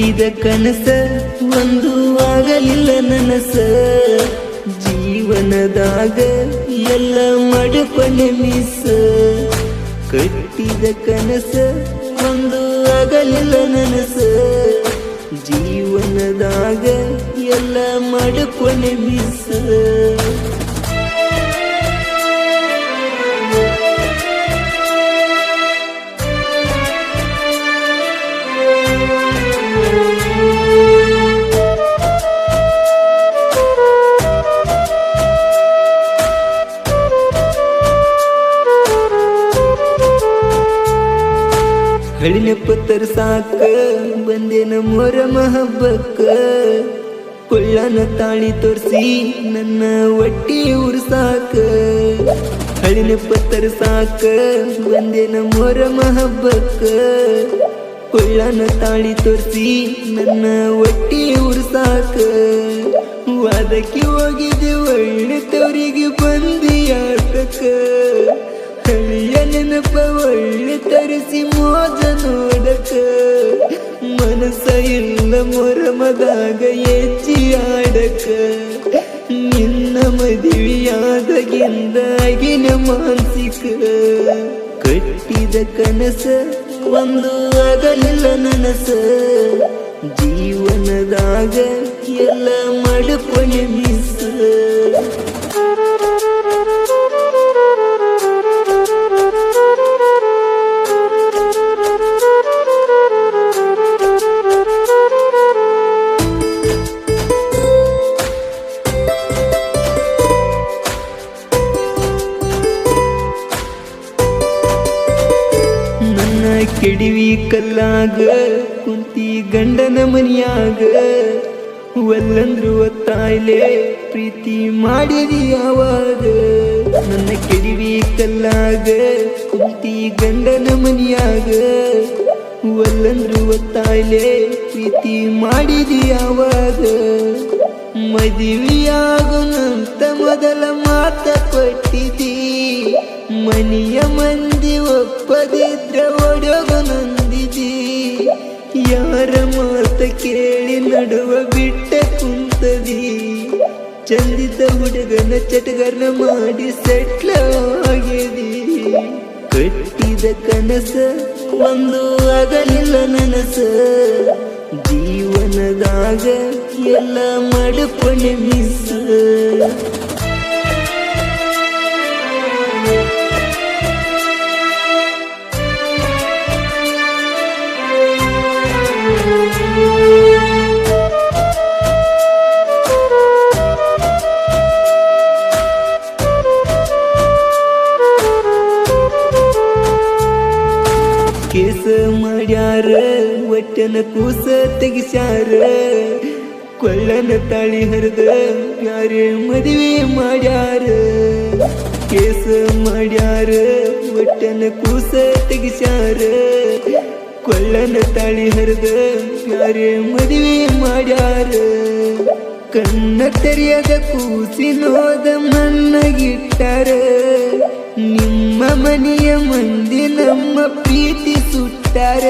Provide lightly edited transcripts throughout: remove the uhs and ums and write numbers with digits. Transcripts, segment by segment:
ಕಟ್ಟಿದ ಕನಸ ಒಂದು ಆಗಲಿಲ್ಲ ನನಸ ಜೀವನದಾಗ ಎಲ್ಲ ಮಾಡಿಕೊಂಡೆ ಮಿಸ್ ಕಟ್ಟಿದ ಕನಸ ಒಂದು ಆಗಲಿಲ್ಲ ನನಸ ಜೀವನದಾಗ ಎಲ್ಲ ಮಾಡಿಕೊಂಡೆ ಮಿಸ್ ಹಳಿನೆಪ್ಪ ತರ್ಸಾಕ ಬಂದೇನ ಮೊರಮ ಹಬ್ಬಕ್ಕ ಕೊಳ್ಳನ ತಾಳಿ ತೋರಿಸಿ ನನ್ನ ಒಟ್ಟಿ ಉರ್ಸಾಕ ಹಳಿನೆಪ್ಪ ತರ್ಸಾಕ ಬಂದೇನ ಮೊರಮ ಹಬ್ಬಕ್ಕ ಕೊಳ್ಳನ ತಾಳಿ ತೋರಿಸಿ ನನ್ನ ಒಟ್ಟಿ ಉರ್ಸಾಕ ವಾದಕ್ಕೆ ಹೋಗಿದ್ದೆ ಒಳ್ಳೆ ತವರಿಗೆ ಬಂದಿ ಆಟಕ್ಕ ಹಳಿಯ ನೆನಪ ಒಳ್ಳೆ ತರಿಸಿ ಮೋಜ ನೋಡಕ ಮನಸ್ಸ ಇಲ್ಲ ಮೊರಮದಾಗ ಹೆಚ್ಚಿ ಆಡಕ ನಿನ್ನ ಮದುವೆಯಾದಗಿಂದ ಆಗಿನ ಮಾನಸಿಕ ಕಟ್ಟಿದ ಕನಸ ಒಂದು ಆಗಲಿಲ್ಲ ನನಸ ಜೀವನದಾಗ ಎಲ್ಲ ಮಾಡಿಕೊಂಡೆ ಮಿಸ್ ಕೆಡಿವಿ ಕಲ್ಲಾಗ ಕುಂತಿ ಗಂಡನ ಮನಿಯಾಗ ಒಲ್ಲಂದ್ರು ಒತ್ತಾಯ್ಲೆ ಪ್ರೀತಿ ಮಾಡಿದಿ ಯಾವಾಗ ನನ್ನ ಕೆಡಿವಿ ಕಲ್ಲಾಗ ಕುಂತಿ ಗಂಡನ ಮನಿಯಾಗ ಒಲ್ಲಂದ್ರು ಒತ್ತಾಯ್ಲೆ ಪ್ರೀತಿ ಮಾಡಿದಿ ಯಾವಾಗ ಮದುವೆಯಾಗುನಂತ ಮೊದಲ ಮಾತ ಕೊಟ್ಟಿದ್ದಿ ಮನೆಯ ಮಂದಿ ಒಪ್ಪದಿದ್ರ ಒಡಗನಂದಿದಿ ಯಾರ ಮಾತ ಕೇಳಿ ನಡುವ ಬಿಟ್ಟ ಕುಂತದಿ ಚಂದಿತ ಹುಡುಗನ ಚಟಗರ್ನ ಮಾಡಿ ಸೆಟ್ಲ ಆಗಿದಿ ಕಟ್ಟಿದ ಕನಸ ಒಂದು ಆಗಲಿಲ್ಲ ನನಸ ಜೀವನದಾಗ ಎಲ್ಲ ಮಾಡಿಕೊಂಡೆ ಮಿಸ್ ಕೇಸ ಮಾಡ್ಯಾರ ಒಟ್ಟನ ಕೂಸ ತೆಗಿಸ್ಯಾರ ಕೊಳ್ಳನ ತಾಳಿ ಹರಿದ ಯಾರೇ ಮದುವೆ ಮಾಡ್ಯಾರ ಕೇಸ ಮಾಡ್ಯಾರ ಒಟ್ಟನ ಕೂಸ ತೆಗಿಸ್ಯಾರ ಕೊಳ್ಳನ ತಾಳಿ ಹರಿದ ಯಾರೇ ಮದುವೆ ಮಾಡ್ಯಾರ ಕಣ್ಣ ತೆರೆಯದ ಕೂಸಿನೋದ ಮಣ್ಣಗಿಟ್ಟಾರ ನಿಮ್ಮ ಮನೆಯ ಮಂದಿ ನಮ್ಮ ಪ್ರೀತಿ ಸುಟ್ಟಾರ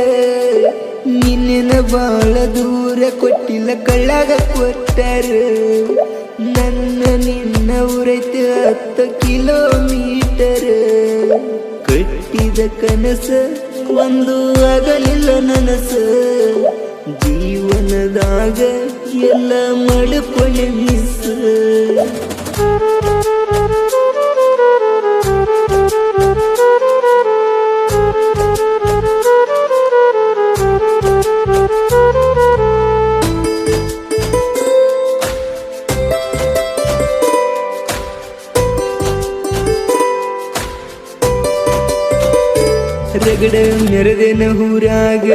ನಿನ್ನ ಬಾಳ ದೂರ ಕೊಟ್ಟಿಲ್ಲ ಕಳ್ಳಾಗ ಕೊಟ್ಟಾರ ನನ್ನ ನಿನ್ನ ಊರೈತೆ 10 ಕಿಲೋಮೀಟರ್ ಕಟ್ಟಿದ ಕನಸ ಒಂದು ಆಗಲಿಲ್ಲ ನನಸ ಜೀವನದಾಗ ಎಲ್ಲ ಮಾಡಿಕೊಂಡೆ ಮಿಸ್ ರಗಡ ಮೆರೆದೆನ ಊರಾಗ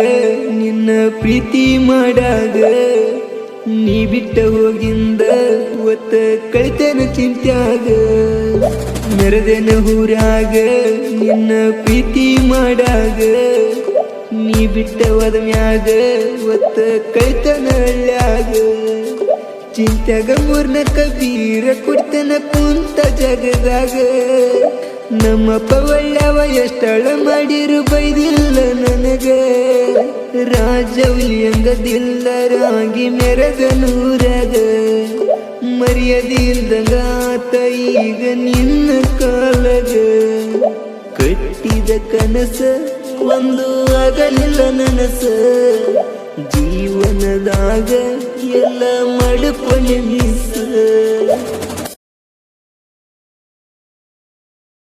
ನಿನ್ನ ಪ್ರೀತಿ ಮಾಡಾಗ ನೀ ಬಿಟ್ಟ ಹೋಗಿಂದ ಒತ್ತ ಕಳಿತೇನ ಚಿಂತ್ಯಾಗ ಮೆರೆದೆನ ಊರಾಗ ನಿನ್ನ ಪ್ರೀತಿ ಮಾಡಾಗ ನೀ ಬಿಟ್ಟ ಹೋದ ಮ್ಯಾಗ ಒತ್ತ ಕಳಿತನ ಹಳ್ಳ್ಯಾಗ ಚಿಂತ್ಯಾಗ ಮೂರ್ನಕ ಬೀರ ಕುಡ್ತನ ಕುಂತ ಜಗದಾಗ ನಮ್ಮಪ್ಪ ಒಳ್ಳೆವ ಎಷ್ಟಳ ಮಾಡಿರು ಬೈದಿಲ್ಲ ನನಗೆ ರಾಜೌಲಿಯಂಗ ದಿಲ್ಲರಾಗಿ ಮೆರೆದ ನೂರಾಗ ಮರ್ಯಾದೆ ಇಲ್ದಂಗ ಆತ ಈಗ ನಿನ್ನ ಕಾಲಗ ಕಟ್ಟಿದ ಕನಸ ಒಂದು ಆಗಲಿಲ್ಲ ನನಸ ಜೀವನದಾಗ ಎಲ್ಲ ಮಡುಪನೆ ಮಿಸ